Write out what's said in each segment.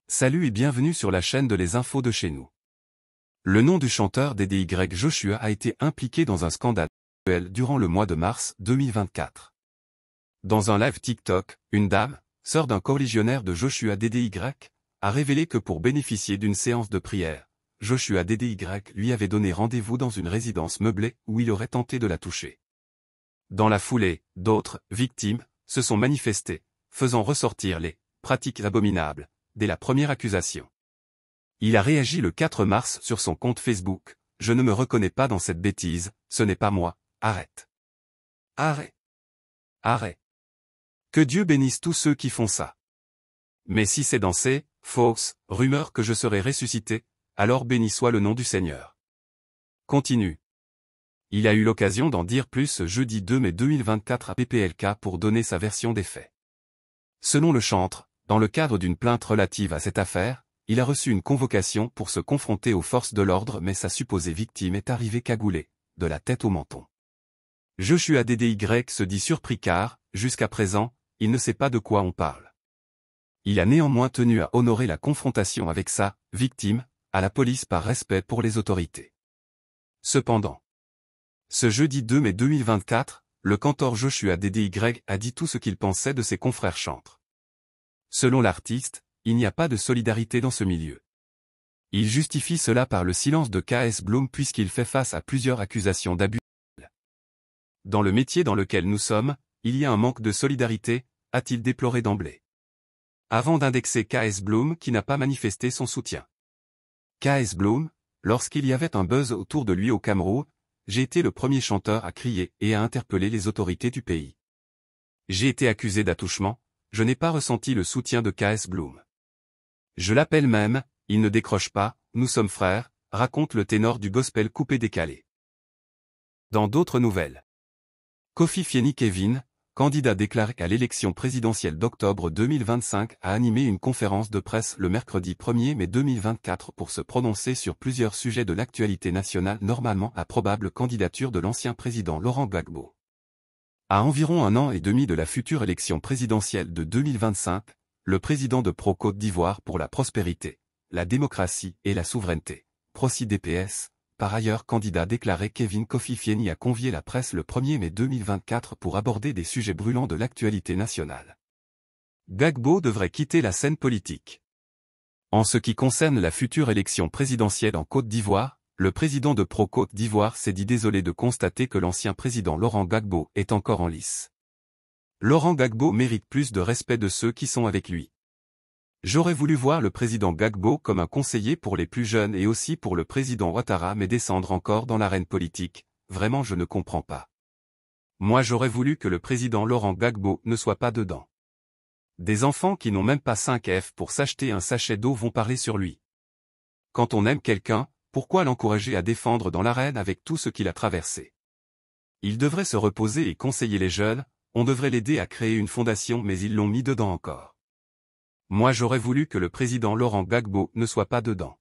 Salut et bienvenue sur la chaîne de Les Infos de chez nous. Le nom du chanteur DDY Joshua a été impliqué dans un scandale sexuel durant le mois de mars 2024. Dans un live TikTok, une dame, sœur d'un coreligionnaire de Joshua DDY, a révélé que pour bénéficier d'une séance de prière, Joshua DDY lui avait donné rendez-vous dans une résidence meublée où il aurait tenté de la toucher. Dans la foulée, d'autres victimes se sont manifestées, faisant ressortir les pratiques abominables dès la première accusation. Il a réagi le 4 mars sur son compte Facebook. « Je ne me reconnais pas dans cette bêtise, ce n'est pas moi, arrête. Arrête. Arrête. Que Dieu bénisse tous ceux qui font ça. Mais si c'est dans ces fausses rumeurs que je serai ressuscité, alors béni soit le nom du Seigneur. » Continue. Il a eu l'occasion d'en dire plus ce jeudi 2 mai 2024 à PPLK pour donner sa version des faits. Selon le chantre, dans le cadre d'une plainte relative à cette affaire, il a reçu une convocation pour se confronter aux forces de l'ordre mais sa supposée victime est arrivée cagoulée, de la tête au menton. Joshua DDY se dit surpris car, jusqu'à présent, il ne sait pas de quoi on parle. Il a néanmoins tenu à honorer la confrontation avec sa victime, à la police par respect pour les autorités. Cependant, ce jeudi 2 mai 2024, le cantor Joshua DDY a dit tout ce qu'il pensait de ses confrères chantres. Selon l'artiste, il n'y a pas de solidarité dans ce milieu. Il justifie cela par le silence de KS Bloom puisqu'il fait face à plusieurs accusations d'abus. Dans le métier dans lequel nous sommes, il y a un manque de solidarité, a-t-il déploré d'emblée. Avant d'indexer KS Bloom qui n'a pas manifesté son soutien. KS Bloom, lorsqu'il y avait un buzz autour de lui au Cameroun, j'ai été le premier chanteur à crier et à interpeller les autorités du pays. J'ai été accusé d'attouchement. Je n'ai pas ressenti le soutien de KS Bloom. Je l'appelle même, il ne décroche pas, nous sommes frères, raconte le ténor du gospel coupé-décalé. Dans d'autres nouvelles. Kofi Fieni Kevin, candidat déclaré à l'élection présidentielle d'octobre 2025 a animé une conférence de presse le mercredi 1er mai 2024 pour se prononcer sur plusieurs sujets de l'actualité nationale normalement la probable candidature de l'ancien président Laurent Gbagbo. À environ 1 an et demi de la future élection présidentielle de 2025, le président de Pro-Côte d'Ivoire pour la prospérité, la démocratie et la souveraineté, Proci-DPS, par ailleurs candidat déclaré Kevin Kofi Fieni a convié la presse le 1er mai 2024 pour aborder des sujets brûlants de l'actualité nationale. Gbagbo devrait quitter la scène politique. En ce qui concerne la future élection présidentielle en Côte d'Ivoire, le président de Pro-Côte d'Ivoire s'est dit désolé de constater que l'ancien président Laurent Gbagbo est encore en lice. Laurent Gbagbo mérite plus de respect de ceux qui sont avec lui. J'aurais voulu voir le président Gbagbo comme un conseiller pour les plus jeunes et aussi pour le président Ouattara mais descendre encore dans l'arène politique, vraiment je ne comprends pas. Moi j'aurais voulu que le président Laurent Gbagbo ne soit pas dedans. Des enfants qui n'ont même pas 5 F pour s'acheter un sachet d'eau vont parler sur lui. Quand on aime quelqu'un, pourquoi l'encourager à défendre dans l'arène avec tout ce qu'il a traversé? Il devrait se reposer et conseiller les jeunes, on devrait l'aider à créer une fondation mais ils l'ont mis dedans encore. Moi j'aurais voulu que le président Laurent Gbagbo ne soit pas dedans.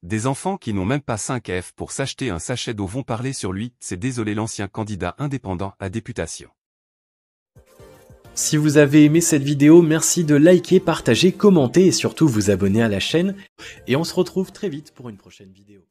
Des enfants qui n'ont même pas 5 F pour s'acheter un sachet d'eau vont parler sur lui, c'est désolé l'ancien candidat indépendant à députation. Si vous avez aimé cette vidéo, merci de liker, partager, commenter et surtout vous abonner à la chaîne. Et on se retrouve très vite pour une prochaine vidéo.